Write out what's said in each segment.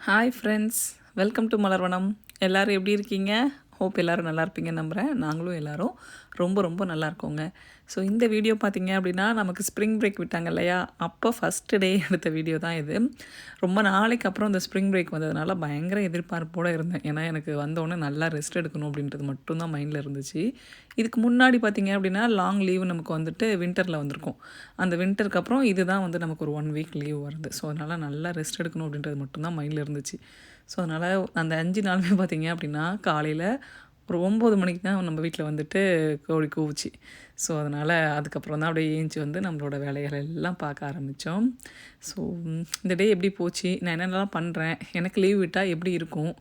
Hi friends, welcome to Malarvanam. எல்லோரும் எப்படி இருக்கீங்க? ஹோப் எல்லோரும் நல்லா இருப்பீங்கன்னு நம்புகிறேன். நாங்களும் எல்லோரும் ரொம்ப ரொம்ப நல்லா இருக்கோங்க. ஸோ இந்த வீடியோ பார்த்தீங்க அப்படின்னா, நமக்கு ஸ்ப்ரிங் பிரேக் விட்டாங்க இல்லையா? அப்போ ஃபஸ்ட்டு டே எடுத்த வீடியோ தான் இது. ரொம்ப நாளைக்கு அப்புறம் இந்த ஸ்ப்ரிங் பிரேக் வந்ததுனால பயங்கர எதிர்பார்ப்போடு இருந்தேன். ஏன்னா எனக்கு வந்தோடனே நல்லா ரெஸ்ட் எடுக்கணும் அப்படின்றது மட்டும்தான் மைண்டில் இருந்துச்சு. இதுக்கு முன்னாடி பார்த்தீங்க அப்படின்னா, லாங் லீவு நமக்கு வந்துட்டு வின்டரில் வந்திருக்கும். அந்த வின்டருக்கு அப்புறம் இதுதான் வந்து நமக்கு ஒரு 1 வீக் லீவ் வருது. ஸோ அதனால் நல்லா ரெஸ்ட் எடுக்கணும் அப்படின்றது மட்டும்தான் மைண்டில் இருந்துச்சு. ஸோ அதனால் அந்த 5 நாளுமே பார்த்தீங்க அப்படின்னா, காலையில் ஒரு 9 மணிக்கு தான் நம்ம வீட்டில் வந்துட்டு கோழி கூவுச்சு. ஸோ அதனால் அதுக்கப்புறம் தான் அப்படியே ஏஞ்சி வந்து நம்மளோட வேலைகள் எல்லாம் பார்க்க ஆரம்பித்தோம். ஸோ இந்த டே எப்படி போச்சு, நான் என்னென்னலாம் பண்ணுறேன், எனக்கு லீவ் விட்டால் எப்படி இருக்கும்,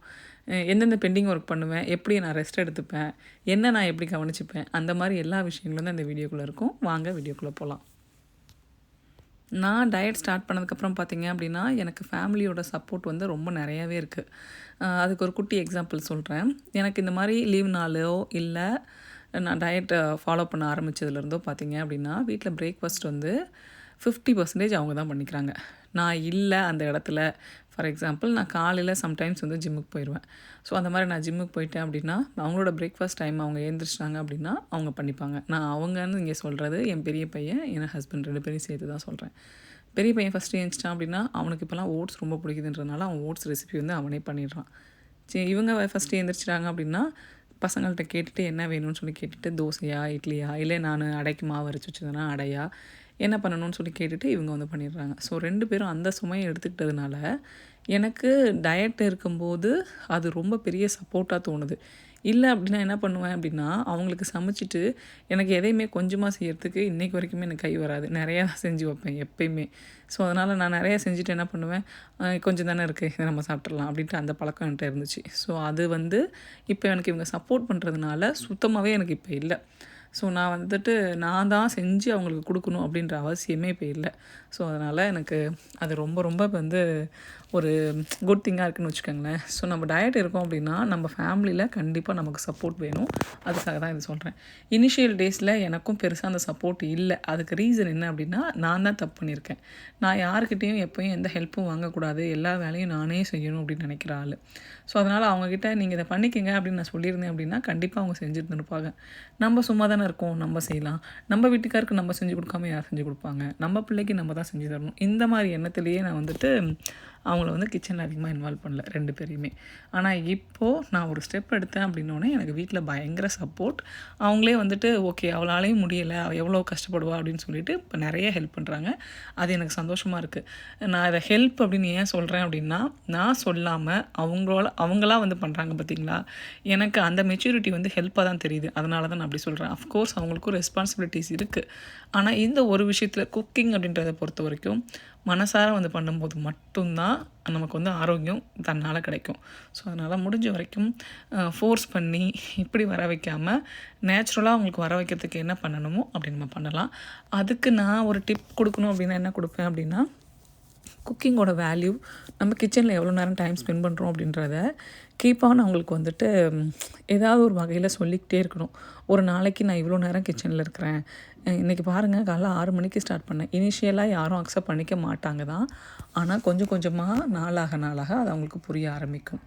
எந்தெந்த பெண்டிங் ஒர்க் பண்ணுவேன், எப்படி நான் ரெஸ்ட் எடுத்துப்பேன், என்ன நான் எப்படி கவனிச்சுப்பேன், அந்த மாதிரி எல்லா விஷயங்களும் தான் இந்த வீடியோக்குள்ளே இருக்கும். வாங்க வீடியோக்குள்ளே போகலாம். நான் டயட் ஸ்டார்ட் பண்ணதுக்கப்புறம் பார்த்தீங்க அப்படின்னா, எனக்கு ஃபேமிலியோட சப்போர்ட் வந்து ரொம்ப நிறையாவே இருக்குது. அதுக்கு ஒரு குட்டி எக்ஸாம்பிள் சொல்கிறேன். எனக்கு இந்த மாதிரி லீவ் நாளோ இல்லை நான் டயட்டை ஃபாலோ பண்ண ஆரம்பித்ததுலேருந்தோ பார்த்தீங்க அப்படின்னா, வீட்டில் பிரேக்ஃபாஸ்ட் வந்து 50% அவங்க தான் பண்ணிக்கிறாங்க. நான் இல்லை அந்த இடத்துல. ஃபார் எக்ஸாம்பிள் நான் காலையில் சம்டைம்ஸ் வந்து ஜிம்முக்கு போயிடுவேன். ஸோ அந்த மாதிரி நான் ஜிம்முக்கு போயிட்டேன் அப்படின்னா, அவங்களோட பிரேக்ஃபாஸ்ட் டைம் அவங்க எழுந்திரிச்சிட்டாங்க அப்படின்னா அவங்க பண்ணிப்பாங்க. நான் அவங்கன்னு இங்கே சொல்கிறது என் பெரிய பையன், என் ஹஸ்பண்ட் 2 பேரையும் சேர்த்து தான் சொல்கிறேன். பெரிய பையன் ஃபஸ்ட்டு எழுந்திரிச்சிட்டான் அப்படின்னா, அவனுக்கு இப்போலாம் ஓட்ஸ் ரொம்ப பிடிக்குதுன்றதுனால அவன் ஓட்ஸ் ரெசிபி வந்து அவனே பண்ணிடுறான். சரி, இவங்க ஃபஸ்ட்டு எழுந்திரிச்சிட்டாங்க அப்படின்னா, பசங்கள்கிட்ட கேட்டுட்டு என்ன வேணும்னு சொல்லி கேட்டுட்டு, தோசையா, இட்லியா, இல்லை நான் அடைக்கு மாவு அரைச்சி வச்சதுன்னா அடையா, என்ன பண்ணணும்னு சொல்லி கேட்டுட்டு இவங்க வந்து பண்ணிடுறாங்க. ஸோ 2 பேரும் அந்த சுமையை எடுத்துக்கிட்டதுனால எனக்கு டயட் இருக்கும்போது அது ரொம்ப பெரிய சப்போர்ட்டாக தோணுது. இல்லை அப்படின்னா என்ன பண்ணுவேன் அப்படின்னா, அவங்களுக்கு சமைச்சிட்டு எனக்கு எதையுமே கொஞ்சமாக செய்யறதுக்கு இன்றைக்கு வரைக்குமே எனக்கு கை வராது. நிறையா செஞ்சு வைப்பேன் எப்பயுமே. ஸோ அதனால் நான் நிறையா செஞ்சுட்டு என்ன பண்ணுவேன், கொஞ்சம் தானே இருக்குது, இதை நம்ம சாப்பிட்றலாம் அப்படின்ட்டு அந்த பழக்கம் என்கிட்ட இருந்துச்சு. ஸோ அது வந்து இப்போ எனக்கு இவங்க சப்போர்ட் பண்ணுறதுனால சுத்தமாகவே எனக்கு இப்போ இல்லை. ஸோ நான் வந்துட்டு நான் தான் செஞ்சு அவங்களுக்கு கொடுக்கணும் அப்படின்ற அவசியமே இப்போ இல்லை. ஸோ அதனால் எனக்கு அது ரொம்ப ரொம்ப வந்து ஒரு குட் திங்காக இருக்குதுன்னு வச்சுக்கோங்களேன். ஸோ நம்ம டயட் இருக்கோம் அப்படின்னா நம்ம ஃபேமிலியில் கண்டிப்பாக நமக்கு சப்போர்ட் வேணும். அதுக்காக தான் இது சொல்கிறேன். இனிஷியல் டேஸில் எனக்கும் பெருசாக அந்த சப்போர்ட் இல்லை. அதுக்கு ரீசன் என்ன அப்படின்னா, நான் தான் தப்பு பண்ணியிருக்கேன். நான் யாருக்கிட்டேயும் எப்போயும் எந்த ஹெல்ப்பும் வாங்கக்கூடாது, எல்லா வேலையும் நானே செய்யணும் அப்படின்னு நினைக்கிற ஆள். ஸோ அதனால் அவங்கக்கிட்ட நீங்கள் இதை பண்ணிக்கங்க அப்படின்னு நான் சொல்லியிருந்தேன் அப்படின்னா கண்டிப்பாக அவங்க செஞ்சுட்டு இருப்பாங்க. நம்ம சும்மா தானே இருக்கோம், நம்ம செய்யலாம். நம்ம வீட்டுக்காருக்கு நம்ம செஞ்சு கொடுக்காம யார் செஞ்சு கொடுப்பாங்க, நம்ம பிள்ளைக்கு நம்ம தான் செஞ்சு தரணும். இந்த மாதிரி எண்ணத்துலேயே நான் வந்துட்டு அவங்கள வந்து கிச்சனில் அதிகமாக இன்வால்வ் பண்ணல 2 பேரையுமே. ஆனால் இப்போது நான் ஒரு ஸ்டெப் எடுத்தேன் அப்படின்னோடனே எனக்கு வீட்டில் பயங்கர சப்போர்ட். அவங்களே வந்துட்டு ஓகே அவளாலேயும் முடியலை, அவள் எவ்வளோ கஷ்டப்படுவா அப்படின்னு சொல்லிட்டு இப்போ நிறைய ஹெல்ப் பண்ணுறாங்க. அது எனக்கு சந்தோஷமாக இருக்குது. நான் இதை ஹெல்ப் அப்படின்னு ஏன் சொல்கிறேன் அப்படின்னா, நான் சொல்லாமல் அவங்களா வந்து பண்ணுறாங்க பார்த்தீங்களா, எனக்கு அந்த மெச்சூரிட்டி வந்து ஹெல்ப்பாக தான் தெரியுது. அதனால தான் நான் அப்படி சொல்கிறேன். அஃப்கோர்ஸ் அவங்களுக்கும் ரெஸ்பான்சிபிலிட்டிஸ் இருக்குது. ஆனால் இந்த ஒரு விஷயத்தில் குக்கிங் அப்படின்றத பொறுத்த வரைக்கும் மனசார வந்து பண்ணும்போது மட்டும்தான் நமக்கு வந்து ஆரோக்கியம் தன்னால் கிடைக்கும். ஸோ அதனால் முடிஞ்ச வரைக்கும் ஃபோர்ஸ் பண்ணி இப்படி வர வைக்காமல் நேச்சுரலாக அவங்களுக்கு வர வைக்கிறதுக்கு என்ன பண்ணணுமோ அப்படி நம்ம பண்ணலாம். அதுக்கு நான் ஒரு டிப் கொடுக்கணும் அப்படின்னா என்ன கொடுப்பேன் அப்படின்னா, குக்கிங்கோட வேல்யூ, நம்ம கிச்சனில் எவ்வளோ நேரம் டைம் ஸ்பெண்ட் பண்ணுறோம் அப்படின்றத கீப்பான அவங்களுக்கு வந்துட்டு ஏதாவது ஒரு வகையில் சொல்லிக்கிட்டே இருக்கணும். ஒரு நாளைக்கு நான் இவ்வளோ நேரம் கிச்சனில் இருக்கிறேன், இன்றைக்கி பாருங்கள் காலைல 6 மணிக்கு ஸ்டார்ட் பண்ணேன். இனிஷியலாக யாரும் அக்செப்ட் பண்ணிக்க மாட்டாங்க தான். ஆனால் கொஞ்சம் கொஞ்சமாக நாளாக நாளாக அது அவங்களுக்கு புரிய ஆரம்பிக்கும்.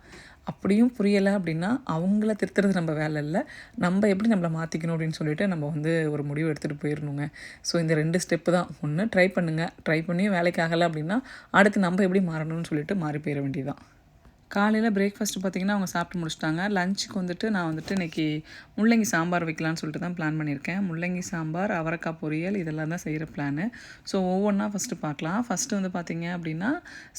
அப்படியும் புரியலை அப்படின்னா அவங்கள திருத்துறது நம்ம வேலை இல்லை, நம்ம எப்படி நம்மளை மாற்றிக்கணும் அப்படின்னு சொல்லிட்டு நம்ம வந்து ஒரு முடிவு எடுத்துகிட்டு போயிடணுங்க. ஸோ இந்த 2 ஸ்டெப்பு தான். ஒன்று ட்ரை பண்ணுங்கள், ட்ரை பண்ணியும் வேலைக்கு ஆகலை அப்படின்னா அடுத்து நம்ம எப்படி மாறணும்னு சொல்லிட்டு மாறி போயிட வேண்டியதுதான். காலையில் பிரேக்ஃபாஸ்ட்டு பார்த்திங்கன்னா அவங்க சாப்பிட்டு முடிச்சிட்டாங்க. லஞ்சுக்கு வந்துட்டு நான் வந்துட்டு இன்றைக்கி முள்ளங்கி சாம்பார் வைக்கலான்னு சொல்லிட்டு தான் பிளான் பண்ணியிருக்கேன். முள்ளங்கி சாம்பார், அவரைக்காய் பொரியல் இதெல்லாம் தான் செய்கிற பிளானு. ஸோ ஒவ்வொன்றா ஃபஸ்ட்டு பார்க்கலாம். ஃபஸ்ட்டு வந்து பார்த்திங்க அப்படின்னா,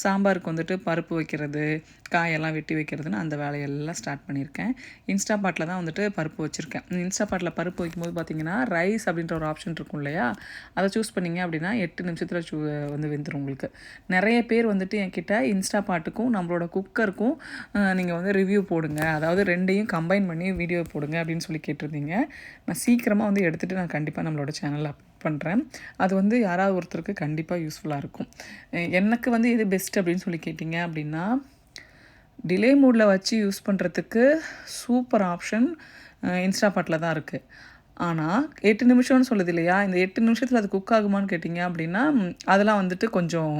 சாம்பாருக்கு வந்துட்டு பருப்பு வைக்கிறது, காயெல்லாம் வெட்டி வைக்கிறதுன்னு அந்த வேலையெல்லாம் ஸ்டார்ட் பண்ணியிருக்கேன். இன்ஸ்டா பாட்டில் தான் வந்துட்டு பருப்பு வச்சுருக்கேன். இன்ஸ்டா பாட்டில் பருப்பு வைக்கும்போது பார்த்திங்கன்னா ரைஸ் அப்படின்ற ஒரு ஆப்ஷன் இருக்கும் இல்லையா, அதை சூஸ் பண்ணிங்க அப்படின்னா 8 நிமிஷத்தில் வந்து வெந்துடும் உங்களுக்கு. நிறைய பேர் வந்துட்டு என்கிட்ட இன்ஸ்டா பாட்டுக்கும் நம்மளோட குக்கருக்கும் நீங்கள் வந்து ரிவ்யூ போடுங்க, அதாவது 2யும் கம்பைன் பண்ணி வீடியோ போடுங்க அப்படின்னு சொல்லி கேட்டிருந்தீங்க. நான் சீக்கிரமாக வந்து எடுத்துகிட்டு நான் கண்டிப்பாக நம்மளோட சேனலில் அப்லோட் பண்ணுறேன். அது வந்து யாராவது ஒருத்தருக்கு கண்டிப்பாக யூஸ்ஃபுல்லாக இருக்கும். எனக்கு வந்து எது பெஸ்ட் அப்படின்னு சொல்லி கேட்டிங்க அப்படின்னா, டிலே மூடில் வச்சு யூஸ் பண்ணுறதுக்கு சூப்பர் ஆப்ஷன் இன்ஸ்டா பாட்டில் தான் இருக்குது. ஆனால் 8 நிமிஷம்னு சொல்லுது இல்லையா, இந்த 8 நிமிஷத்தில் அது குக் ஆகுமான்னு கேட்டிங்க அப்படின்னா, அதெல்லாம் வந்துட்டு கொஞ்சம்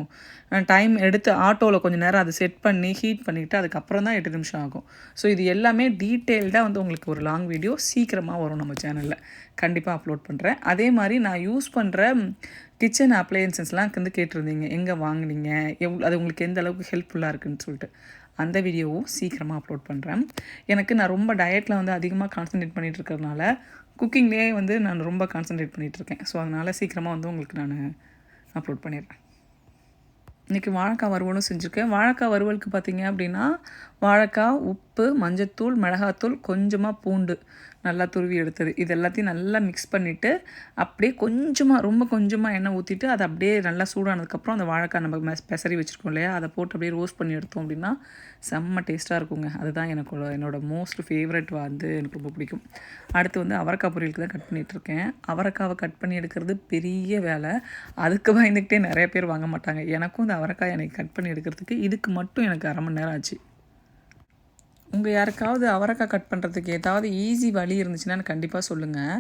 டைம் எடுத்து ஆட்டோவில் கொஞ்சம் நேரம் அதை செட் பண்ணி ஹீட் பண்ணிவிட்டு அதுக்கப்புறம் தான் 8 நிமிஷம் ஆகும். ஸோ இது எல்லாமே டீட்டெயில்டாக வந்து உங்களுக்கு ஒரு லாங் வீடியோ சீக்கிரமாக வரும் நம்ம சேனலில். கண்டிப்பாக அப்லோட் பண்ணுறேன். அதே மாதிரி நான் யூஸ் பண்ணுற கிச்சன் அப்ளையன்சஸ்லாம் வந்து கேட்டிருந்தீங்க, எங்கே வாங்குனீங்க, அது உங்களுக்கு எந்த அளவுக்கு ஹெல்ப்ஃபுல்லாக இருக்குதுன்னு சொல்லிட்டு. அந்த வீடியோவும் சீக்கிரமாக அப்லோட் பண்ணுறேன். நான் ரொம்ப டயட்டில் வந்து அதிகமாக கான்சன்ட்ரேட் பண்ணிகிட்டு இருக்கிறதுனால குக்கிங்லேயே வந்து நான் ரொம்ப கான்சன்ட்ரேட் பண்ணிகிட்ருக்கேன். ஸோ அதனால் சீக்கிரமாக வந்து உங்களுக்கு நான் அப்லோட் பண்ணிடுறேன். இன்றைக்கி வாழைக்காய் வறுவலும் செஞ்சுருக்கேன். வாழைக்காய் வறுவலுக்கு பார்த்திங்க அப்படின்னா, வாழைக்காய், உப்பு, மஞ்சத்தூள், மிளகாத்தூள், கொஞ்சமாக பூண்டு நல்லா துருவி எடுத்தது, இது எல்லாத்தையும் நல்லா மிக்ஸ் பண்ணிவிட்டு அப்படியே கொஞ்சமாக ரொம்ப கொஞ்சமாக எண்ணெய் ஊற்றிட்டு அதை அப்படியே நல்லா சூடானதுக்கப்புறம் அந்த வாழைக்காய் நம்ம பெசரி வச்சுருக்கோம் இல்லையா, அதை போட்டு அப்படியே ரோஸ்ட் பண்ணி எடுத்தோம் அப்படின்னா செம்ம டேஸ்ட்டாக இருக்குங்க. அதுதான் என்னோட மோஸ்ட் ஃபேவரட் வந்து எனக்கு ரொம்ப பிடிக்கும். அடுத்து வந்து அவரைக்காய் பொரியலுக்கு தான் கட் பண்ணிகிட்ருக்கேன். அவரைக்காவை கட் பண்ணி எடுக்கிறது பெரிய வேலை. அதுக்கு பயந்துக்கிட்டே நிறைய பேர் வாங்க மாட்டாங்க. எனக்கும் இந்த அவரைக்காய் எனக்கு கட் பண்ணி எடுக்கிறதுக்கு இதுக்கு மட்டும் எனக்கு 1/2 மணி நேரம் ஆச்சு. உங்கள் யாருக்காவது அவரைக்காய் கட் பண்ணுறதுக்கு ஏதாவது ஈஸி வழி இருந்துச்சுன்னா கண்டிப்பாக சொல்லுங்கள்.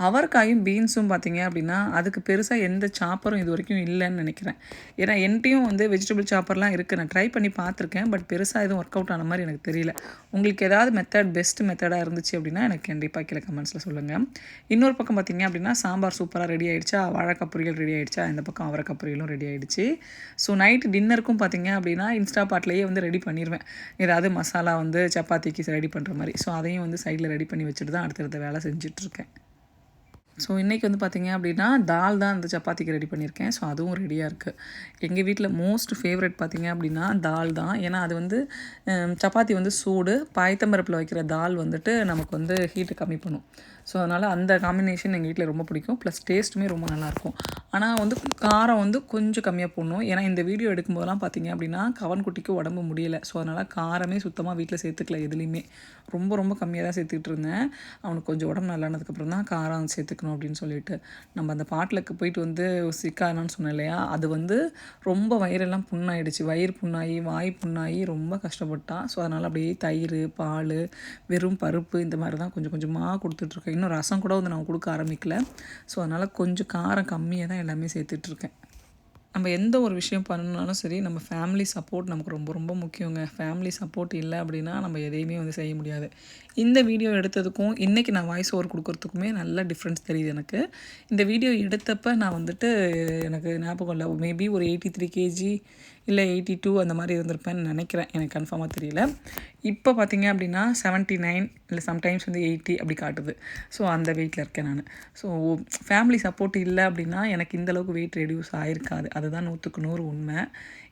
அவரைக்காயும் பீன்ஸும் பார்த்தீங்க அப்படின்னா அதுக்கு பெருசாக எந்த சாப்பரும் இது வரைக்கும் இல்லைன்னு நினைக்கிறேன். ஏன்னா என்கிட்டையும் வந்து வெஜிடபிள் சாப்பர்லாம் இருக்குது, நான் ட்ரை பண்ணி பார்த்துருக்கேன். பட் பெருசாக எதுவும் ஒர்க் அவுட் ஆன மாதிரி எனக்கு தெரியல. உங்களுக்கு ஏதாவது பெஸ்ட் மெத்தடாக இருந்துச்சு அப்படின்னா எனக்கு கண்டிப்பாக கீழே கமெண்ட்ஸில் சொல்லுங்கள். இன்னொரு பக்கம் பார்த்தீங்க அப்படின்னா சாம்பார் சூப்பராக ரெடி ஆகிடுச்சா, வாழைக்காய் பொரியல் ரெடி ஆகிடுச்சா, இந்த பக்கம் அவரைக்காய் பொரியலும் ரெடி ஆகிடுச்சு. ஸோ நைட்டு டின்னருக்கும் பார்த்தீங்க அப்படின்னா இன்ஸ்டா பாட்லேயே வந்து ரெடி பண்ணிடுவேன். ஏதாவது மசாலா வந்து சப்பாத்திக்கு ரெடி பண்ணுற மாதிரி. ஸோ அதையும் வந்து சைடில் ரெடி பண்ணி வச்சுட்டு தான் அடுத்தடுத்த வேலை செஞ்சிட்ருக்கேன். ஸோ இன்றைக்கி வந்து பார்த்திங்க அப்படின்னா தால் தான் அந்த சப்பாத்திக்கு ரெடி பண்ணியிருக்கேன். ஸோ அதுவும் ரெடியாக இருக்குது. எங்கள் வீட்டில் மோஸ்ட் ஃபேவரட் பார்த்திங்க அப்படின்னா தால் தான். ஏன்னா அது வந்து சப்பாத்தி வந்து சூடு, பாயத்தம்பருப்பில் வைக்கிற தால் வந்துட்டு நமக்கு வந்து ஹீட்டை கம்மி பண்ணும். ஸோ அதனால் அந்த காம்பினேஷன் எங்கள் வீட்டில் ரொம்ப பிடிக்கும். ப்ளஸ் டேஸ்ட்டுமே ரொம்ப நல்லாயிருக்கும். ஆனால் வந்து காரம் வந்து கொஞ்சம் கம்மியாக போடணும். ஏன்னா இந்த வீடியோ எடுக்கும்போதெல்லாம் பார்த்திங்க அப்படின்னா கவன்குட்டிக்கு உடம்பு முடியலை. ஸோ அதனால் காரமே சுத்தமாக வீட்டில் சேர்த்துக்கல எதுலேயுமே. ரொம்ப ரொம்ப கம்மியாக தான் சேர்த்துக்கிட்டு இருந்தேன். அவனுக்கு கொஞ்சம் உடம்பு நல்லானதுக்கப்புறம் தான் காரம் சேர்த்துக்கணும் அப்படின்னு சொல்லிட்டு. நம்ம அந்த பாட்டிலுக்கு போயிட்டு வந்து சிக்கானான்னு சொன்னேன் இல்லையா, அது வந்து ரொம்ப வயிறெல்லாம் புண்ணாயிடுச்சு. வயிறு புண்ணாகி வாய் புண்ணாகி ரொம்ப கஷ்டப்பட்டான். ஸோ அதனால் அப்படியே தயிர், பால், வெறும் பருப்பு இந்த மாதிரி தான் கொஞ்சம் கொஞ்சமாக கொடுத்துட்ருக்கேன். இன்னும் ரசம் கூட வந்து நான் கொடுக்க ஆரம்பிக்கல. ஸோ அதனால் கொஞ்சம் காரம் கம்மியாக தான் எல்லாமே சேர்த்துட்ருக்கேன். நம்ம எந்த ஒரு விஷயம் பண்ணணுனாலும் சரி, நம்ம ஃபேமிலி சப்போர்ட் நமக்கு ரொம்ப ரொம்ப முக்கியங்க. ஃபேமிலி சப்போர்ட் இல்லை அப்படின்னா நம்ம எதையுமே வந்து செய்ய முடியாது. இந்த வீடியோ எடுத்ததுக்கும் இன்றைக்கி நான் வாய்ஸ் ஓவர் கொடுக்குறதுக்குமே நல்ல டிஃப்ரென்ஸ் தெரியுது எனக்கு. இந்த வீடியோ எடுத்தப்போ நான் வந்துட்டு எனக்கு ஞாபகம் இல்லை, மேபி ஒரு 83 கேஜி இல்லை 82 அந்த மாதிரி இருந்திருப்பேன்னு நினைக்கிறேன். எனக்கு கன்ஃபார்மாக தெரியல. இப்போ பார்த்தீங்க அப்படின்னா 79 இல்லை சம்டைம்ஸ் வந்து 80 அப்படி காட்டுது. ஸோ அந்த வெயிட்டில் இருக்கேன் நான். ஸோ ஃபேமிலி சப்போர்ட் இல்லை அப்படின்னா எனக்கு இந்தளவுக்கு வெயிட் ரெடியூஸ் ஆகிருக்காது. அதுதான் 100க்கு 100 உண்மை.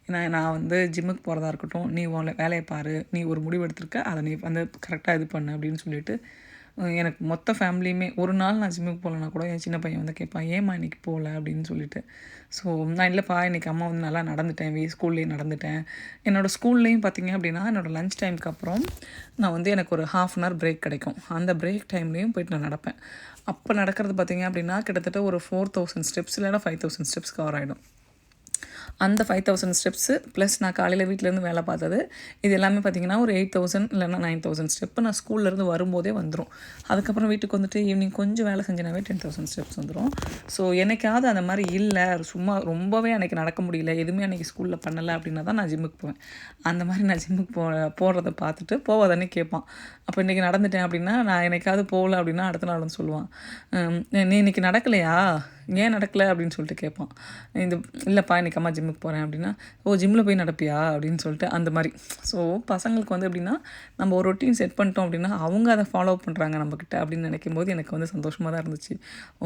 ஏன்னா நான் வந்து ஜிம்முக்கு போகிறதா இருக்கட்டும், நீ வேலையை பாரு, நீ ஒரு முடிவு எடுத்திருக்க, அதை நீ வந்து கரெக்டாக இது பண்ணு அப்படின்னு சொல்லிட்டு எனக்கு மொத்த ஃபேமிலியுமே ஒரு நாள் நான் ஜிம்முக்கு போகலன்னா கூட என் சின்ன பையன் வந்து கேட்பான், ஏம்மா இன்றைக்கி போகல அப்படின்னு சொல்லிட்டு. ஸோ நான் இல்லைப்பா இன்றைக்கி அம்மா வந்து நல்லா நடந்துட்டேன், ஸ்கூல்லேயே நடந்துட்டேன். என்னோடய ஸ்கூல்லேயும் பார்த்திங்க அப்படின்னா என்னோடய லஞ்ச் டைமுக்கு அப்புறம் நான் வந்து எனக்கு ஒரு 1/2 அன் ஹவர் பிரேக் கிடைக்கும். அந்த பிரேக் டைம்லேயும் போய்ட்டு நான் நடப்பேன். அப்போ நடக்கிறது பார்த்திங்க அப்படின்னா கிட்டத்தட்ட ஒரு 4000 ஸ்டெப்ஸ் இல்லைனா 5000 ஸ்டெப்ஸ் கவர் ஆகிடும். அந்த 5000 ஸ்டெப்ஸு ப்ளஸ் நான் காலையில் வீட்டிலேருந்து வேலை பார்த்தது, இது எல்லாமே பார்த்திங்கன்னா ஒரு 8000 இல்லைனா 9000 ஸ்டெப்பு நான் ஸ்கூல்லேருந்து வரும்போதே வந்துடும். அதுக்கப்புறம் வீட்டுக்கு வந்துட்டு ஈவினிங் கொஞ்சம் வேலை செஞ்சனாவே 10,000 ஸ்டெப்ஸ் வந்துடும். ஸோ என்னைக்காவது அந்த மாதிரி இல்லை, சும்மா ரொம்பவே அன்றைக்கி நடக்க முடியல, எதுவுமே அன்றைக்கி ஸ்கூலில் பண்ணலை அப்படின்னா தான் நான் ஜிம்முக்கு போவேன். அந்த மாதிரி நான் ஜிம்முக்கு போகிறத பார்த்துட்டு போவாதானே கேட்பான். அப்போ இன்றைக்கி நடந்துட்டேன் அப்படின்னா, நான் என்னைக்காவது போகல அப்படின்னா அடுத்த நாள் வந்து சொல்லுவான், நீ இன்றைக்கி நடக்கலையா, ஏன் நடக்கலை அப்படின்னு சொல்லிட்டு கேட்பான். இல்லைப்பா இன்றைக்கி அம்மா ஜிம்முக்கு போகிறேன் அப்படின்னா, ஓ ஜிம்மில் போய் நடப்பியா அப்படின்னு சொல்லிட்டு அந்த மாதிரி. ஸோ பசங்களுக்கு வந்து எப்படின்னா நம்ம ஒரு ரொட்டீன் செட் பண்ணிட்டோம் அப்படின்னா அவங்க அதை ஃபாலோ பண்ணுறாங்க நம்மக்கிட்ட அப்படின்னு நினைக்கும் போது எனக்கு வந்து சந்தோஷமாக தான் இருந்துச்சு.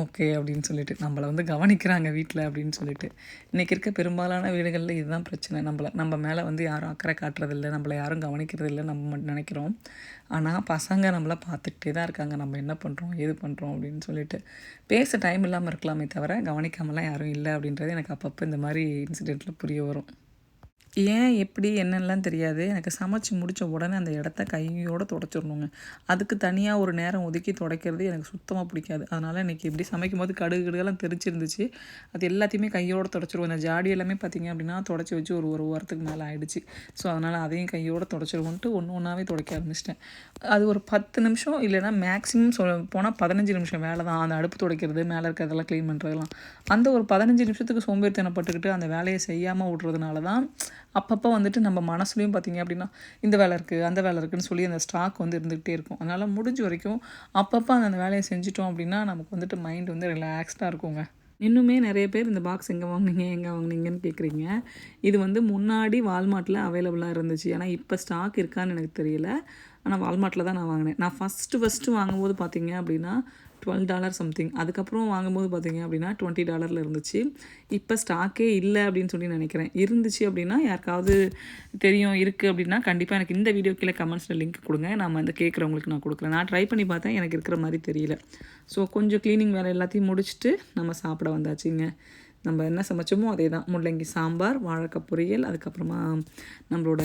ஓகே அப்படின்னு சொல்லிட்டு நம்மளை வந்து கவனிக்கிறாங்க வீட்டில் அப்படின்னு சொல்லிட்டு. இன்றைக்கி இருக்க பெரும்பாலான வீடுகளில் இதுதான் பிரச்சனை. நம்ம மேலே வந்து யாரும் அக்கறை காட்டுறதில்லை, நம்மளை யாரும் கவனிக்கிறதில்லை நம்ம மட்டும் நினைக்கிறோம். ஆனால் பசங்க நம்மளை பார்த்துக்கிட்டே தான் இருக்காங்க, நம்ம என்ன பண்ணுறோம் ஏது பண்ணுறோம் அப்படின்னு சொல்லிட்டு. பேச டைம் இல்லாமல் இருக்கலாமே தவிர கவனிக்காமலாம் யாரும் இல்லை அப்படின்றது எனக்கு அப்பப்போ இந்த மாதிரி இன்சிடெண்ட்டில் புரிய வரும். ஏன் எப்படி என்னன்னுலாம் தெரியாது. எனக்கு சமைச்சு முடிச்ச உடனே அந்த இடத்த கையோட துடைச்சிரணுங்க. அதுக்கு தனியா ஒரு நேரம் ஒதுக்கி துடைக்கிறது எனக்கு சுத்தமா பிடிக்காது. அதனால இன்னைக்கு இப்படி சமைக்கும்போது கடுகு கிடுகுலாம் தெரிச்சிருந்துச்சு. அது எல்லாத்தையுமே கையோட துடைச்சிருவோம். இந்த ஜாடி எல்லாமே பார்த்தீங்க அப்படின்னா, துடைச்சி வச்சு ஒரு வாரத்துக்கு மேலே ஆயிடுச்சு. ஸோ அதனால் அதையும் கையோட துடைச்சிருவோன்ட்டு ஒன்று ஒன்றாவே துடைக்க ஆரம்பிச்சிட்டேன். அது ஒரு 10 நிமிஷம் இல்லைன்னா மேக்ஸிமம் போனால் 15 நிமிஷம் வேலை தான். அந்த அடுப்பு துடைக்கிறது, மேலே இருக்கிறதெல்லாம் க்ளீன் பண்ணுறதெல்லாம். அந்த ஒரு 15 நிமிஷத்துக்கு சோம்பேறித்தனப்பட்டுக்கிட்டு அந்த வேலையை செய்யாமல் விட்றதுனால தான் அப்பப்போ வந்துட்டு நம்ம மனசுலையும் பார்த்தீங்க அப்படின்னா, இந்த வேலை இருக்குது, அந்த வேலை இருக்குதுன்னு சொல்லி அந்த ஸ்டாக் வந்து இருந்துகிட்டே இருக்கும். அதனால் முடிஞ்ச வரைக்கும் அப்பப்போ அந்த வேலையை செஞ்சுட்டோம் அப்படின்னா, நமக்கு வந்துட்டு மைண்ட் வந்து ரிலாக்ஸ்டாக இருக்குங்க. இன்னுமே நிறைய பேர் இந்த பாக்ஸ் எங்கே வாங்குனீங்க, எங்கே வாங்குனீங்கன்னு கேட்குறீங்க. இது வந்து முன்னாடி வால்மார்ட்டில் அவைலபிளாக இருந்துச்சு. ஏன்னா இப்போ ஸ்டாக் இருக்கான்னு எனக்கு தெரியல. ஆனால் வால்மார்ட்டில் தான் நான் வாங்கினேன். நான் ஃபஸ்ட்டு வாங்கும்போது பார்த்தீங்க அப்படின்னா $12 சம்திங். அதுக்கப்புறம் வாங்கும்போது பார்த்தீங்க அப்படின்னா $20 இருந்துச்சு. இப்போ ஸ்டாக்கே இல்லை அப்படின்னு சொல்லி நினைக்கிறேன். இருந்துச்சு அப்படின்னா யாருக்காவது தெரியும் இருக்குது அப்படின்னா கண்டிப்பாக எனக்கு இந்த வீடியோ கீழே கமெண்ட்ஸில் லிங்க் கொடுங்க. நம்ம வந்து கேட்குறவங்களுக்கு நான் கொடுக்குறேன். நான் ட்ரை பண்ணி பார்த்தேன், எனக்கு இருக்கிற மாதிரி தெரியல. ஸோ கொஞ்சம் க்ளீனிங் வேலை எல்லாத்தையும் முடிச்சுட்டு நம்ம சாப்பிட வந்தாச்சுங்க. நம்ம என்ன சமைச்சோமோ அதே தான். முள்ளங்கி சாம்பார், வாழைக்காய் பொரியல், அதுக்கப்புறமா நம்மளோட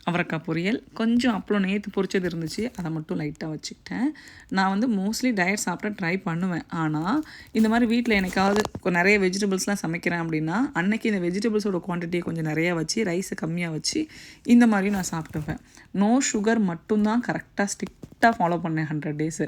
அவரைக்காய் பொரியல், கொஞ்சம் அப்பளம் நேற்று பொரிச்சது இருந்துச்சு, அதை மட்டும் லைட்டாக வச்சுக்கிட்டேன். நான் வந்து மோஸ்ட்லி டயட் சாப்பிட ட்ரை பண்ணுவேன். ஆனால் இந்த மாதிரி வீட்டில் எனக்காவது நிறைய வெஜிடபிள்ஸ்லாம் சமைக்கிறேன் அப்படின்னா, அன்னைக்கு இந்த வெஜிடபிள்ஸோட குவான்டிட்டியை கொஞ்சம் நிறையா வச்சு, ரைஸை கம்மியாக வச்சு இந்த மாதிரியும் நான் சாப்பிட்டுப்பேன். நோ சுகர் மட்டும்தான் கரெக்டாக ஸ்ட்ரிக்டாக ஃபாலோ பண்ணேன் 100 டேஸு.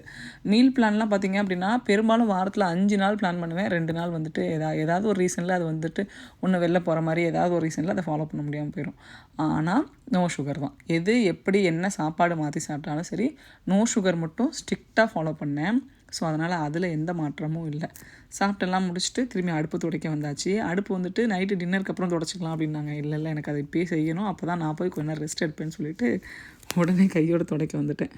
மீல் பிளான்லாம் பார்த்தீங்க அப்படின்னா, பெரும்பாலும் வாரத்தில் 5 நாள் பிளான் பண்ணுவேன். 2 நாள் வந்துட்டு ஏதாவது ஒரு ரீசனில் அது வந்துட்டு ஒன்று வெளில போகிற மாதிரி ஏதாவது ஒரு ரீசனில் அதை ஃபாலோ பண்ண முடியாமல் போயிடும். ஆனால் நோ சுகர் தான். எது எப்படி என்ன சாப்பாடு மாற்றி சாப்பிட்டாலும் சரி, நோ சுகர் மட்டும் ஸ்ட்ரிக்டாக ஃபாலோ பண்ணேன். ஸோ அதனால் அதில் எந்த மாற்றமும் இல்லை. சாப்பிட்டெல்லாம் முடிச்சுட்டு திரும்பி அடுப்பு துடைக்க வந்தாச்சு. அடுப்பு வந்துட்டு நைட்டு டின்னருக்கு அப்புறம் துடைச்சிக்கலாம் அப்படின்னாங்க. இல்லை எனக்கு அதை இப்போயே செய்யணும், அப்போ தான் நான் போய் கொஞ்ச நேரம் ரெஸ்ட் எடுப்பேன்னு சொல்லிட்டு உடனே கையோடு துடைக்க வந்துட்டேன்.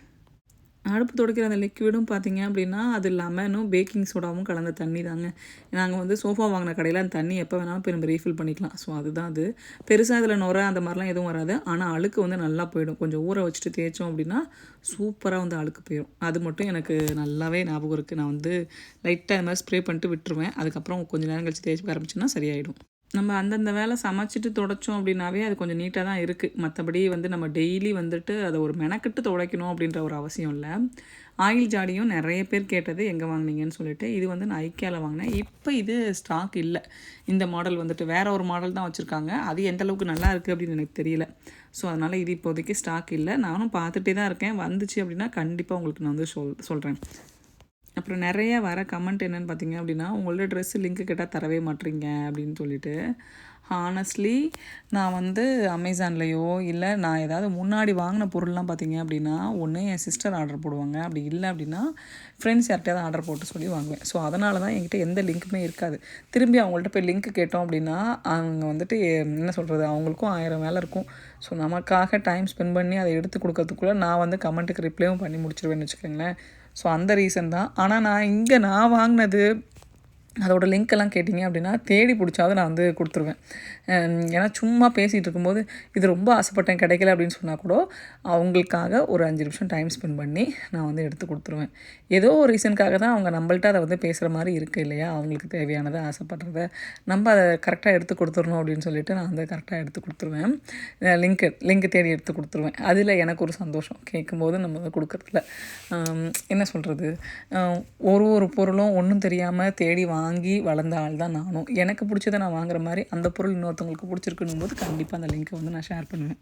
அடுப்பு துடைக்கிற அந்த லிக்விடும் பார்த்தீங்க அப்படின்னா, அது லெமனும் பேக்கிங் சோடாவும் கலந்த தண்ணி தாங்க. நாங்கள் வந்து சோஃபா வாங்கின கடையில் அந்த தண்ணி எப்போ வேணாலும் போய் நம்ம ரீஃபில் பண்ணிக்கலாம். ஸோ அதுதான் அது. பெருசாக இதில் நுரை அந்த மாதிரிலாம் எதுவும் வராது. ஆனால் அழுக்கு வந்து நல்லா போயிடும். கொஞ்சம் ஊற வச்சுட்டு தேய்ச்சோம் அப்படின்னா சூப்பராக வந்து அழுக்கு போயிடும். அது மட்டும் எனக்கு நல்லாவே ஞாபகம் இருக்குது. நான் வந்து லைட்டாக இது மாதிரி ஸ்ப்ரே பண்ணிட்டு விட்டுருவேன். அதுக்கப்புறம் கொஞ்சம் நேரம் கழிச்சு தேய்ச்சி ஆரம்பிச்சுன்னா சரியாயிடும். நம்ம அந்தந்த வேலை சமைச்சிட்டு துடைச்சோம் அப்படின்னாவே அது கொஞ்சம் நீட்டாக தான் இருக்குது. மற்றபடி வந்து நம்ம டெய்லி வந்துட்டு அதை ஒரு மெனக்கெட்டு துடைக்கணும் அப்படின்ற ஒரு அவசியம் இல்லை. ஆயில் ஜாடியும் நிறைய பேர் கேட்டது எங்கே வாங்கினீங்கன்னு சொல்லிட்டு, இது வந்து நான் ஐக்கியாவில் வாங்கினேன். இப்போ இது ஸ்டாக் இல்லை. இந்த மாடல் வந்துட்டு வேறு ஒரு மாடல் தான் வச்சுருக்காங்க. அது எந்த அளவுக்கு நல்லா இருக்குது அப்படின்னு எனக்கு தெரியல. ஸோ அதனால் இது இப்போதைக்கு ஸ்டாக் இல்லை. நானும் பார்த்துட்டே தான் இருக்கேன். வந்துச்சு அப்படின்னா கண்டிப்பாக உங்களுக்கு நான் வந்து சொல்கிறேன். அப்புறம் நிறைய வர கமெண்ட் என்னென்னு பார்த்தீங்க அப்படின்னா, உங்களோட ட்ரெஸ்ஸு லிங்க்கு கேட்டால் தரவே மாட்றீங்க அப்படின்னு சொல்லிட்டு. ஹானஸ்ட்லி நான் வந்து அமேசான்லேயோ இல்லை நான் ஏதாவது முன்னாடி வாங்கின பொருள்லாம் பார்த்தீங்க அப்படின்னா, ஒன்று என் சிஸ்டர் ஆர்டர் போடுவாங்க. அப்படி இல்லை அப்படின்னா ஃப்ரெண்ட்ஸ் யார்கிட்டயாவது ஆர்டர் போட்டு சொல்லி வாங்குவேன். ஸோ அதனால தான் என்கிட்ட எந்த லிங்க்குமே இருக்காது. திரும்பி அவங்கள்ட்ட போய் லிங்க் கேட்டோம் அப்படின்னா, அவங்க வந்துட்டு என்ன சொல்கிறது, அவங்களுக்கும் 1000 வேலை இருக்கும். ஸோ நமக்காக டைம் ஸ்பெண்ட் பண்ணி அதை எடுத்து கொடுக்கறதுக்குள்ளே நான் வந்து கமெண்ட்டுக்கு ரிப்ளையும் பண்ணி முடிச்சிருவேன்னு வச்சுக்கோங்களேன். ஸோ அந்த ரீசன் தான். ஆனால் நான் வாங்கினது அதோட லிங்க்கெல்லாம் கேட்டிங்க அப்படின்னா தேடி பிடிச்சாவது நான் வந்து கொடுத்துருவேன். ஏன்னா சும்மா பேசிகிட்டு இருக்கும்போது இது ரொம்ப ஆசைப்பட்டேன் கிடைக்கல அப்படின்னு சொன்னால் கூட அவங்களுக்காக ஒரு 5 நிமிஷம் டைம் ஸ்பெண்ட் பண்ணி நான் வந்து எடுத்து கொடுத்துருவேன். ஏதோ ஒரு ரீசனுக்காக தான் அவங்க நம்மள்ட்ட அதை வந்து பேசுகிற மாதிரி இருக்குது இல்லையா? அவங்களுக்கு தேவையானதை ஆசைப்படுறத நம்ம அதை கரெக்டாக எடுத்து கொடுத்துடணும் அப்படின்னு சொல்லிட்டு நான் வந்து கரெக்டாக எடுத்து கொடுத்துருவேன். லிங்க்கு தேடி எடுத்து கொடுத்துருவேன். அதில் எனக்கு ஒரு சந்தோஷம் கேட்கும்போது நம்ம வந்து கொடுக்குறதுல என்ன சொல்கிறது, ஒரு பொருளும் ஒன்றும் தெரியாமல் தேடி வாங்கி வளர்ந்த ஆள் தான் நானும். எனக்கு பிடிச்சதை நான் வாங்குற மாதிரி அந்த பொருள் இன்னொருத்தவங்களுக்கு பிடிச்சிருக்குன்னும் போது கண்டிப்பாக அந்த லிங்க்கை வந்து நான் ஷேர் பண்ணுவேன்.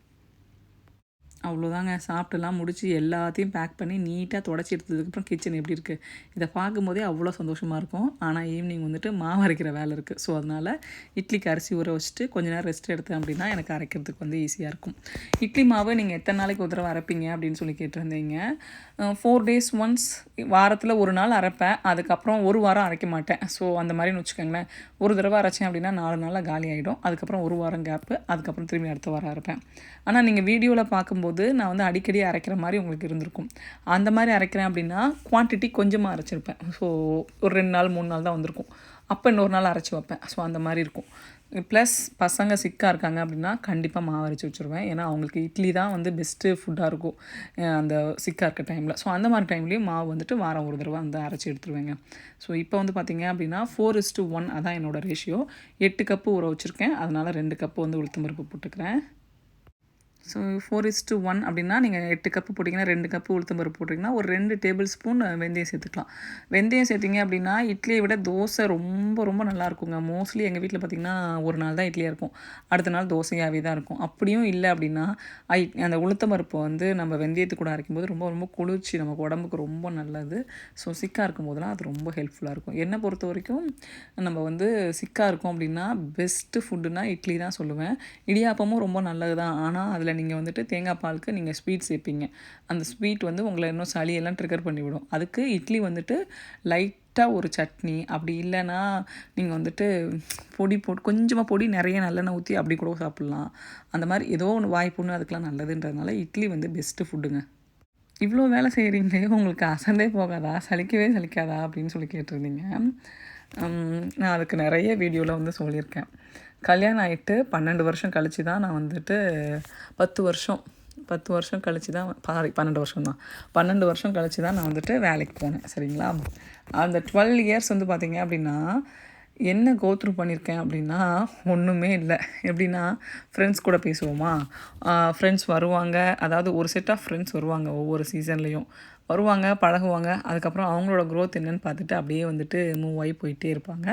அவ்வளோதாங்க. சாப்பிட்டுலாம் முடிச்சு எல்லாத்தையும் பேக் பண்ணி நீட்டாக தொடச்சி எடுத்ததுக்கப்புறம் கிச்சன் எப்படி இருக்குது, இதை பார்க்கும்போதே அவ்வளோ சந்தோஷமாக இருக்கும். ஆனால் ஈவினிங் வந்துட்டு மாவு அரைக்கிற வேலை இருக்குது. ஸோ அதனால் இட்லிக்கு அரிசி ஊற வச்சுட்டு கொஞ்சம் நேரம் ரெஸ்ட் எடுத்தேன் அப்படின்னா எனக்கு அரைக்கிறதுக்கு வந்து ஈஸியாக இருக்கும். இட்லி மாவு நீங்கள் எத்தனை நாளைக்கு ஒரு தடவை அரைப்பீங்க அப்படின்னு சொல்லி கேட்டிருந்தீங்க. 4 days ஒன்ஸ், வாரத்தில் ஒரு நாள் அரைப்பேன். அதுக்கப்புறம் ஒரு வாரம் அரைக்க மாட்டேன். ஸோ அந்த மாதிரின்னு வச்சுக்கோங்களேன். ஒரு தடவை அரைச்சேன் அப்படின்னா 4 நாளில் காலி ஆகிடும். அதுக்கப்புறம் ஒரு வாரம் கேப்பு, அதுக்கப்புறம் திரும்பி அடுத்த வாரம் அரைப்பேன். ஆனால் நீங்கள் வீடியோவில் பார்க்கும்போது நான் வந்து அடிக்கடி அரைக்கிற மாதிரி உங்களுக்கு இருந்திருக்கும். அந்த மாதிரி அரைக்கிறேன் அப்படின்னா குவான்டிட்டி கொஞ்சமாக அரைச்சிருப்பேன். ஸோ ஒரு 2 நாள் 3 நாள் தான் வந்திருக்கும். அப்போ இன்னொரு நாள் அரைச்சி வைப்பேன். ஸோ அந்த மாதிரி இருக்கும். ப்ளஸ் பசங்க சிக்காக இருக்காங்க அப்படின்னா கண்டிப்பாக மாவு அரைச்சி வச்சுருவேன். ஏன்னா அவங்களுக்கு இட்லி தான் வந்து பெஸ்ட்டு ஃபுட்டாக இருக்கும் அந்த சிக்காக இருக்க டைமில். ஸோ அந்த மாதிரி டைம்லேயும் மாவு வந்துட்டு வாரம் ஒரு தடவை வந்து அரைச்சி எடுத்துருவேங்க. ஸோ இப்போ வந்து பார்த்திங்க அப்படின்னா 4:1 அதான் என்னோடய ரேஷியோ. 8 கப்பு ஊற வச்சுருக்கேன். அதனால் 2 கப்பு வந்து உளுத்தம் பருப்பு போட்டுக்கிறேன். ஸோ 4:1 அப்படின்னா நீங்கள் 8 கப்பு போட்டிங்கன்னா 2 கப்பு உளுத்தம் பருப்பு போட்டிங்கன்னா ஒரு 2 டேபிள் ஸ்பூன் வெந்தயம் சேர்த்துக்கலாம். வெந்தயம் சேர்த்திங்க அப்படின்னா இட்லியை விட தோசை ரொம்ப ரொம்ப நல்லாயிருக்குங்க. மோஸ்ட்லி எங்கள் வீட்டில் பார்த்திங்கன்னா ஒரு நாள் தான் இட்லியாக இருக்கும், அடுத்த நாள் தோசையாகவே தான் இருக்கும். அப்படியும் இல்லை அப்படின்னா அந்த உளுத்தம் பருப்பை வந்து நம்ம வெந்தயத்து கூட அரைக்கும்போது ரொம்ப ரொம்ப குளிர்ச்சி, நமக்கு உடம்புக்கு ரொம்ப நல்லது. ஸோ சிக்காக இருக்கும்போதெல்லாம் அது ரொம்ப ஹெல்ப்ஃபுல்லாக இருக்கும். என்னை பொறுத்த வரைக்கும் நம்ம வந்து சிக்காக இருக்கோம் அப்படின்னா பெஸ்ட்டு ஃபுட்டுனா இட்லி தான் சொல்லுவேன். இடியாப்பமும் ரொம்ப நல்லது தான். ஆனால் அதில் நீங்கள் வந்துட்டு தேங்காய் பாலுக்கு நீங்கள் ஸ்வீட் சேர்ப்பீங்க. அந்த ஸ்வீட் வந்து உங்களை இன்னும் சளியெல்லாம் ட்ரிகர் பண்ணிவிடும். அதுக்கு இட்லி வந்துட்டு லைட்டாக ஒரு சட்னி, அப்படி இல்லைன்னா நீங்கள் வந்துட்டு பொடி போட்டு கொஞ்சமாக பொடி நிறைய நல்லெண்ணெய் ஊற்றி அப்படி கூட சாப்பிட்லாம். அந்த மாதிரி ஏதோ ஒன்று வாய்ப்புண்ணு அதுக்கெலாம் நல்லதுன்றதுனால இட்லி வந்து பெஸ்ட்டு ஃபுட்டுங்க. இவ்வளோ வேலை செய்கிறீங்களே உங்களுக்கு அசந்தே போகாதா, சலிக்கவே சலிக்காதா அப்படின்னு சொல்லி கேட்டிருந்தீங்க. நான் அதுக்கு நிறைய வீடியோவில் வந்து சொல்லியிருக்கேன். கல்யாணம் ஆகிட்டு 12 வருஷம் கழித்து தான் நான் வந்துட்டு 10 வருஷம் கழித்து தான் 12 வருஷம் தான் 12 வருஷம் கழித்து தான் நான் வந்துட்டு வேலைக்கு போனேன். சரிங்களா? அந்த 12 இயர்ஸ் வந்து பார்த்திங்க அப்படின்னா என்ன கோத்ரூ பண்ணியிருக்கேன் அப்படின்னா ஒன்றுமே இல்லை. எப்படின்னா ஃப்ரெண்ட்ஸ் கூட பேசுவோமா, ஃப்ரெண்ட்ஸ் வருவாங்க, அதாவது ஒரு செட் ஆஃப் ஃப்ரெண்ட்ஸ் வருவாங்க ஒவ்வொரு சீசன்லேயும் வருவாங்க, பழகுவாங்க. அதுக்கப்புறம் அவங்களோட க்ரோத் என்னென்னு பார்த்துட்டு அப்படியே வந்துட்டு மூவ் ஆகி போயிட்டே இருப்பாங்க.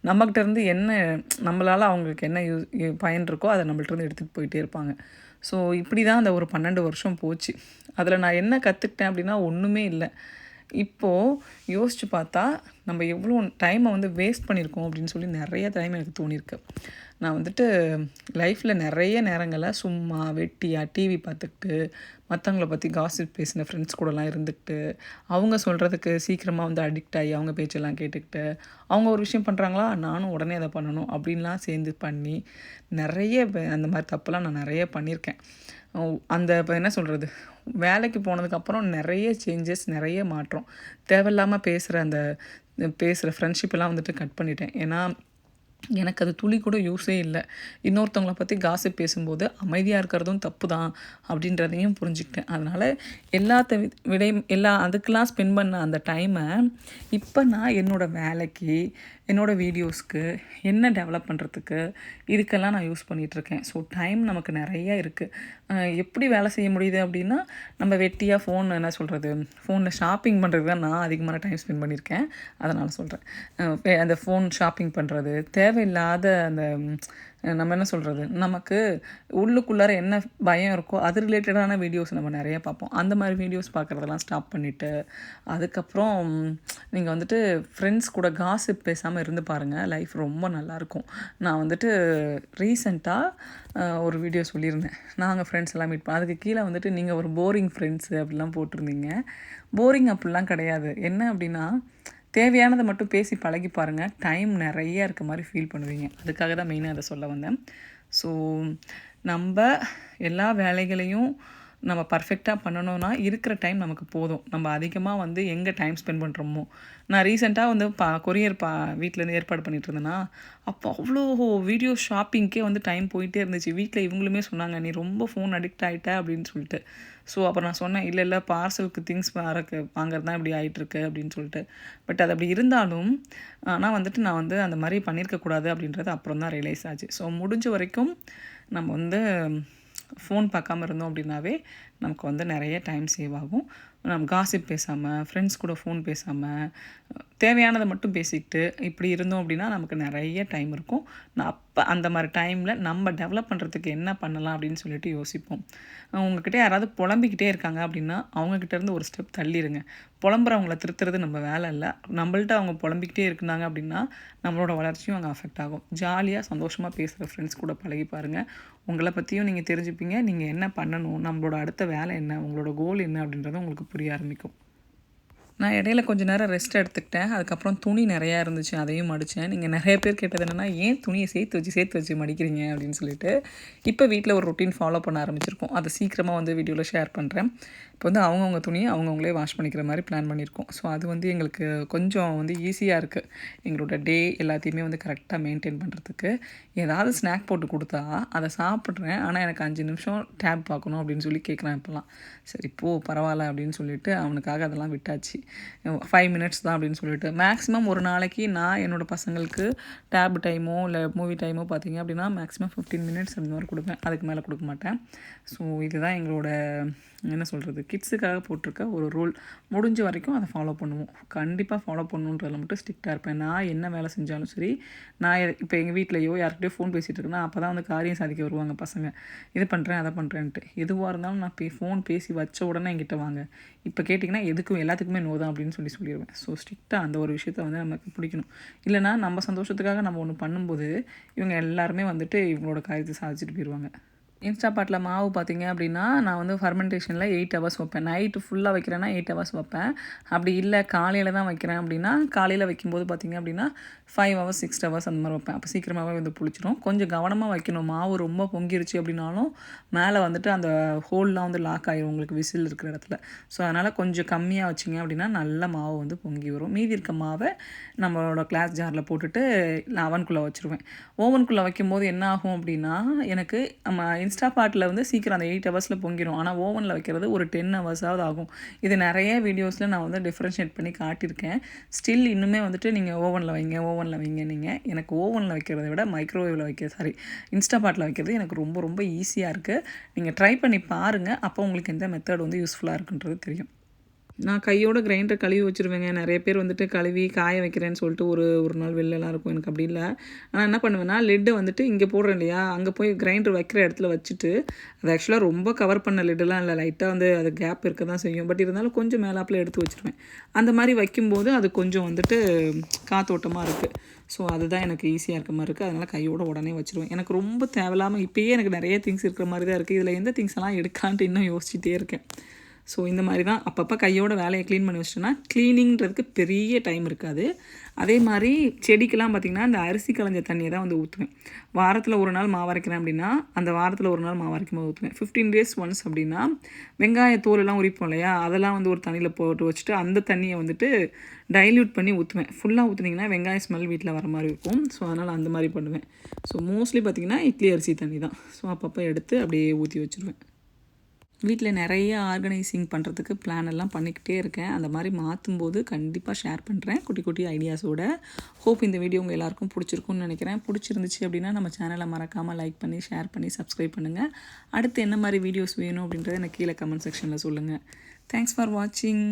நம்மக்கிட்டேருந்து என்ன நம்மளால் அவங்களுக்கு என்ன பயன் இருக்கோ அதை நம்மள்கிட்டருந்து எடுத்துகிட்டு போயிட்டே இருப்பாங்க. ஸோ இப்படி தான் அந்த ஒரு 12 வருஷம் போச்சு. அதில் நான் என்ன கற்றுக்கிட்டேன் அப்படின்னா ஒன்றுமே இல்லை. இப்போது யோசித்து பார்த்தா நம்ம எவ்வளோ டைமை வந்து வேஸ்ட் பண்ணியிருக்கோம் அப்படின்னு சொல்லி நிறைய டைம் எனக்கு தோணியிருக்கு. நான் வந்துட்டு லைஃப்பில் நிறைய நேரங்களில் சும்மா வெட்டியாக டிவி பார்த்துக்கிட்டு மற்றவங்கள பற்றி காசிப் பேசின ஃப்ரெண்ட்ஸ் கூடலாம் இருந்துக்கிட்டு அவங்க சொல்கிறதுக்கு சீக்கிரமாக வந்து அடிக்ட் ஆகி அவங்க பேச்செல்லாம் கேட்டுக்கிட்டு அவங்க ஒரு விஷயம் பண்ணுறாங்களா நானும் உடனே அதை பண்ணணும் அப்படின்லாம் சேர்ந்து பண்ணி நிறைய அந்த மாதிரி தப்புலாம் நான் நிறைய பண்ணியிருக்கேன். அந்த இப்போ என்ன சொல்கிறது, வேலைக்கு போனதுக்கப்புறம் நிறைய சேஞ்சஸ், நிறைய மாற்றம். தேவையில்லாமல் பேசுகிற ஃப்ரெண்ட்ஷிப்பெல்லாம் வந்துட்டு கட் பண்ணிட்டேன். ஏன்னா எனக்கு அது துளி கூட யூஸே இல்லை. இன்னொருத்தவங்கள பற்றி காசிப் பேசும்போது அமைதியாக இருக்கிறதும் தப்பு தான் அப்படின்றதையும் புரிஞ்சுக்கிட்டேன். அதனால் அதுக்கெலாம் ஸ்பெண்ட் பண்ண அந்த டைமை இப்போ நான் என்னோடய வேலைக்கு, என்னோடய வீடியோஸ்க்கு, என்ன டெவலப் பண்ணுறதுக்கு இதுக்கெல்லாம் நான் யூஸ் பண்ணிகிட்ருக்கேன். ஸோ டைம் நமக்கு நிறைய இருக்குது. எப்படி வேலை செய்ய முடியுது அப்படின்னா நம்ம வெட்டியாக ஃபோனில் ஷாப்பிங் பண்ணுறதுக்கு தான் நான் அதிகமான டைம் ஸ்பெண்ட் பண்ணியிருக்கேன். அதனால் சொல்கிறேன். அந்த ஃபோன் ஷாப்பிங் பண்ணுறது, தேவையில்லாத அந்த நம்ம என்ன சொல்கிறது, நமக்கு உள்ளுக்குள்ளார என்ன பயம் இருக்கோ அது ரிலேட்டடான வீடியோஸ் நம்ம நிறைய பார்ப்போம். அந்த மாதிரி வீடியோஸ் பார்க்குறதெல்லாம் ஸ்டாப் பண்ணிவிட்டு அதுக்கப்புறம் நீங்கள் வந்துட்டு ஃப்ரெண்ட்ஸ் கூட காசிப் பேசாமல் இருந்து பாருங்கள், லைஃப் ரொம்ப நல்லாயிருக்கும். நான் வந்துட்டு ரீசெண்டாக ஒரு வீடியோ சொல்லியிருந்தேன். நாங்கள் ஃப்ரெண்ட்ஸ் எல்லாம் மீட் அதுக்கு கீழே வந்துட்டு நீங்கள் ஒரு போரிங் ஃப்ரெண்ட்ஸு அப்படிலாம் போட்டிருந்தீங்க. போரிங் அப்படிலாம் கிடையாது. என்ன அப்படின்னா தேவையானதை மட்டும் பேசி பழகி பாருங்கள், டைம் நிறைய இருக்க மாதிரி ஃபீல் பண்ணுவீங்க. அதுக்காக தான் மெயினாக அதை சொல்ல வந்தேன். ஸோ நம்ம எல்லா வேலைகளையும் நம்ம பர்ஃபெக்டாக பண்ணணும்னா இருக்கிற டைம் நமக்கு போதும். நம்ம அதிகமாக வந்து எங்கே டைம் ஸ்பெண்ட் பண்ணுறோமோ, நான் ரீசெண்டாக வந்து கொரியர் வீட்டிலேருந்து ஏற்பாடு பண்ணிகிட்டு இருந்தேன்னா அப்போ அவ்வளோ வீடியோ ஷாப்பிங்க்கே வந்து டைம் போயிட்டே இருந்துச்சு. வீட்டில் இவங்களுமே சொன்னாங்க, நீ ரொம்ப ஃபோன் அடிக்ட் ஆகிட்ட அப்படின்னு சொல்லிட்டு. ஸோ அப்புறம் நான் சொன்னேன், இல்லை பார்சலுக்கு திங்ஸ் வாங்குறது தான் இப்படி ஆகிட்டுருக்கு அப்படின்னு சொல்லிட்டு. பட் அது அப்படி இருந்தாலும் ஆனால் வந்துட்டு நான் வந்து அந்த மாதிரி பண்ணியிருக்கக்கூடாது அப்படின்றது அப்புறம் தான் ரியலைஸ் ஆச்சு. ஸோ முடிஞ்ச வரைக்கும் நம்ம வந்து ஃபோன் பார்க்காம இருந்தோம் அப்படின்னாவே நமக்கு வந்து நிறைய டைம் சேவ் ஆகும். நம்ம காசிப் பேசாமல், ஃப்ரெண்ட்ஸ் கூட ஃபோன் பேசாமல், தேவையானதை மட்டும் பேசிக்கிட்டு இப்படி இருந்தோம் அப்படின்னா நமக்கு நிறைய டைம் இருக்கும். அப்போ அந்த மாதிரி டைமில் நம்ம டெவலப் பண்ணுறதுக்கு என்ன பண்ணலாம் அப்படின்னு சொல்லிட்டு யோசிப்போம். உங்கள்கிட்ட யாராவது புலம்பிக்கிட்டே இருக்காங்க அப்படின்னா அவங்கக்கிட்டேருந்து ஒரு ஸ்டெப் தள்ளிடுங்க. புலம்புறவங்கள திருத்துறது நம்ம வேலை இல்லை. நம்மள்ட்ட அவங்க புலம்பிக்கிட்டே இருந்தாங்க அப்படின்னா நம்மளோட வளர்ச்சியும் அங்கே அஃபெக்ட் ஆகும். ஜாலியாக சந்தோஷமாக பேசுகிற ஃப்ரெண்ட்ஸ் கூட பழகி பாருங்கள். உங்களை பற்றியும் நீங்கள் தெரிஞ்சுப்பீங்க. நீங்கள் என்ன பண்ணணும், நம்மளோட அடுத்த வேலை என்ன, உங்களோட கோல் என்ன அப்படின்றது உங்களுக்கு புரிய ஆரம்பிக்கும். நான் இடையில கொஞ்சம் நேரம் ரெஸ்ட் எடுத்துக்கிட்டேன். அதுக்கப்புறம் துணி நிறையா இருந்துச்சு, அதையும் மடித்தேன். நீங்கள் நிறைய பேர் கேட்டது என்னென்னா, ஏன் துணியை சேர்த்து வச்சு மடிக்கிறீங்க அப்படின்னு சொல்லிட்டு. இப்போ வீட்டில் ஒரு ரொட்டீன் ஃபாலோ பண்ண ஆரம்பிச்சிருக்கோம். அதை சீக்கிரமாக வந்து வீடியோவில் ஷேர் பண்ணுறேன். இப்போ வந்து அவங்கவுங்க துணியை அவங்கவுங்களே வாஷ் பண்ணிக்கிற மாதிரி பிளான் பண்ணியிருக்கோம். ஸோ அது வந்து எங்களுக்கு கொஞ்சம் வந்து ஈஸியாக இருக்குது. எங்களோட டே எல்லாத்தையுமே வந்து கரெக்டாக மெயின்டைன் பண்ணுறதுக்கு. ஏதாவது ஸ்நாக் போட்டு கொடுத்தா அதை சாப்பிட்றேன். ஆனால் எனக்கு 5 நிமிஷம் டேப் பார்க்கணும் அப்படின்னு சொல்லி கேட்குறான் இப்போலாம். சரி பரவாயில்ல அப்படின்னு சொல்லிட்டு அவனுக்காக அதெல்லாம் விட்டாச்சு. 5 மினிட்ஸ் தான் அப்படின்னு சொல்லிட்டு. மேக்ஸிமம் ஒரு நாளைக்கு நான் என்னோடய பசங்களுக்கு டேப் டைமோ இல்லை மூவி டைமோ பார்த்தீங்க அப்படின்னா மேக்ஸிமம் 15 மினிட்ஸ் அந்த மாதிரி கொடுப்பேன். அதுக்கு மேலே கொடுக்க மாட்டேன். ஸோ இதுதான் எங்களோட என்ன சொல்கிறது, கிட்ஸுக்காக போட்டிருக்க ஒரு ரூல். முடிஞ்ச வரைக்கும் அதை ஃபாலோ பண்ணுவோம். கண்டிப்பாக ஃபாலோ பண்ணணுன்றதில் மட்டும் ஸ்ட்ரிக்டாக இருப்பேன். நான் என்ன வேலை செஞ்சாலும் சரி, நான் இப்போ எங்கள் வீட்லையோ யார்கிட்டயோ ஃபோன் பேசிகிட்டு இருக்கேன்னா அப்போ தான் வந்து காரியம் சாதிக்க வருவாங்க பசங்க. இது பண்ணுறேன் அதை பண்ணுறேன்ட்டு. எதுவாக இருந்தாலும் நான் ஃபோன் பேசி வச்ச உடனே என்கிட்ட வாங்க, இப்போ கேட்டிங்கன்னா எதுக்கும் எல்லாத்துக்குமே நோ தான் அப்படின்னு சொல்லிடுவேன். ஸோ ஸ்ட்ரிக்டாக அந்த ஒரு விஷயத்த வந்து நமக்கு பிடிக்கணும். இல்லைனா நம்ம சந்தோஷத்துக்காக நம்ம ஒன்று பண்ணும்போது இவங்க எல்லாருமே வந்துட்டு இவங்களோட காரியத்தை சாதிச்சுட்டு போயிடுவாங்க. இன்ஸ்டாபாட்டில் மாவு பார்த்திங்க அப்படின்னா நான் வந்து ஃபர்மெண்டேஷனில் 8 ஹவர்ஸ் வைப்பேன். நைட்டு ஃபுல்லாக வைக்கிறேன்னா 8 ஹவர்ஸ் வைப்பேன். அப்படி இல்லை காலையில் தான் வைக்கிறேன் அப்படின்னா காலையில் வைக்கும்போது பார்த்திங்க அப்படின்னா 5 ஹவர்ஸ் 6 ஹவர்ஸ் அந்த மாதிரி வைப்பேன். அப்போ சீக்கிரமாகவே வந்து புளிச்சிடும். கொஞ்சம் கவனமாக வைக்கணும். மாவு ரொம்ப பொங்கிருச்சு அப்படின்னாலும் மேலே வந்துட்டு அந்த ஹோல்லாம் வந்து லாக் ஆகிடும் உங்களுக்கு விசில் இருக்கிற இடத்துல. ஸோ அதனால் கொஞ்சம் கம்மியாக வச்சிங்க அப்படின்னா நல்ல மாவு வந்து பொங்கி வரும். மீதி இருக்க மாவை நம்மளோட கிளாஸ் ஜாரில் போட்டுட்டு அவனுக்குள்ளே வச்சுருவேன். ஓவனுக்குள்ளே வைக்கும்போது என்ன ஆகும் அப்படின்னா எனக்கு நம்ம இன்ஸ்டாபாட்டில் வந்து சீக்கிரம் அந்த 8 ஹவர்ஸில் பொங்கிடும். ஆனால் ஓவனில் வைக்கிறது ஒரு 10 ஹவர்ஸாவது ஆகும். இது நிறைய வீடியோஸில் நான் வந்து டிஃப்ரென்ஷியேட் பண்ணி காட்டியிருக்கேன். ஸ்டில் இன்னுமே வந்துட்டு நீங்கள் ஓவனில் வைங்க நீங்கள். எனக்கு ஓவனில் வைக்கிறத விட மைக்ரோவேவில் இன்ஸ்டாபாட்டில் வைக்கிறது எனக்கு ரொம்ப ரொம்ப ஈஸியாக இருக்குது. நீங்கள் ட்ரை பண்ணி பாருங்கள். அப்போ உங்களுக்கு எந்த மெத்தட் வந்து யூஸ்ஃபுல்லாக இருக்குன்றது தெரியும். நான் கையோட கிரைண்டர் கழுவி வச்சுருவேங்க. நிறைய பேர் வந்துட்டு கழுவி காய வைக்கிறேன்னு சொல்லிட்டு ஒரு நாள் வெளிலலாம் இருக்கும். எனக்கு அப்படி இல்லை. ஆனால் என்ன பண்ணுவேன்னா லிட்டை வந்துட்டு இங்கே போடுறேன் இல்லையா, அங்கே போய் கிரைண்டர் வைக்கிற இடத்துல வச்சுட்டு, அது ஆக்சுவலாக ரொம்ப கவர் பண்ண லிட்டெலாம் இல்லை, லைட்டாக வந்து அது கேப் இருக்க தான் செய்யும். பட் இருந்தாலும் கொஞ்சம் மேலாப்பில் எடுத்து வச்சுருவேன். அந்த மாதிரி வைக்கும்போது அது கொஞ்சம் வந்துட்டு காத்தோட்டமாக இருக்குது. ஸோ அதுதான் எனக்கு ஈஸியாக இருக்க மாதிரி இருக்குது. அதனால் கையோட உடனே வச்சுருவேன். எனக்கு ரொம்ப தேவையில்லாமல் இப்போயே எனக்கு நிறைய திங்ஸ் இருக்கிற மாதிரி தான் இருக்குது. இதில் எந்த திங்ஸ் எல்லாம் எடுக்கான்ட்டு இன்னும் யோசிச்சுட்டே இருக்கேன். ஸோ இந்த மாதிரி தான் அப்பப்போ கையோட வேலையை க்ளீன் பண்ணி வச்சிட்டோன்னா க்ளீனிங்கிறதுக்கு பெரிய டைம் இருக்காது. அதே மாதிரி செடிக்கெலாம் பார்த்திங்கன்னா இந்த அரிசி களைஞ்ச தண்ணியை தான் வந்து ஊற்றுவேன். வாரத்தில் ஒரு நாள் மாவு அரைக்கிறேன் அப்படின்னா அந்த வாரத்தில் ஒரு நாள் மாவு அரைக்கும் போது ஊற்றுவேன். 15 days ஒன்ஸ் அப்படின்னா வெங்காய தோலெல்லாம் உரிப்போம் இல்லையா, அதெல்லாம் வந்து ஒரு தண்ணியில் போட்டு வச்சுட்டு அந்த தண்ணியை வந்துட்டு டைல்யூட் பண்ணி ஊற்றுவேன். ஃபுல்லாக ஊற்றுனீங்கன்னா வெங்காய ஸ்மெல் வீட்டில் வர மாதிரி இருக்கும். ஸோ அதனால் அந்த மாதிரி பண்ணுவேன். ஸோ மோஸ்ட்லி பார்த்திங்கன்னா இட்லி அரிசி தண்ணி தான். ஸோ அப்பப்போ எடுத்து அப்படியே ஊற்றி வச்சுருவேன். வீட்டில் நிறைய ஆர்கனைசிங் பண்ணுறதுக்கு பிளான் எல்லாம் பண்ணிக்கிட்டே இருக்கேன். அந்த மாதிரி மாற்றும்போது கண்டிப்பாக ஷேர் பண்ணுறேன் குட்டி குட்டி ஐடியாஸோட. ஹோப் இந்த வீடியோ உங்கள் எல்லாருக்கும் பிடிச்சிருக்குன்னு நினைக்கிறேன். பிடிச்சிருந்துச்சு அப்படின்னா நம்ம சேனலை மறக்காமல் லைக் பண்ணி ஷேர் பண்ணி சப்ஸ்கிரைப் பண்ணுங்கள். அடுத்து என்ன மாதிரி வீடியோஸ் வேணும் அப்படின்றத எனக்கு கீழே கமெண்ட் செக்ஷனில் சொல்லுங்கள். தேங்க்ஸ் ஃபார் வாட்சிங்.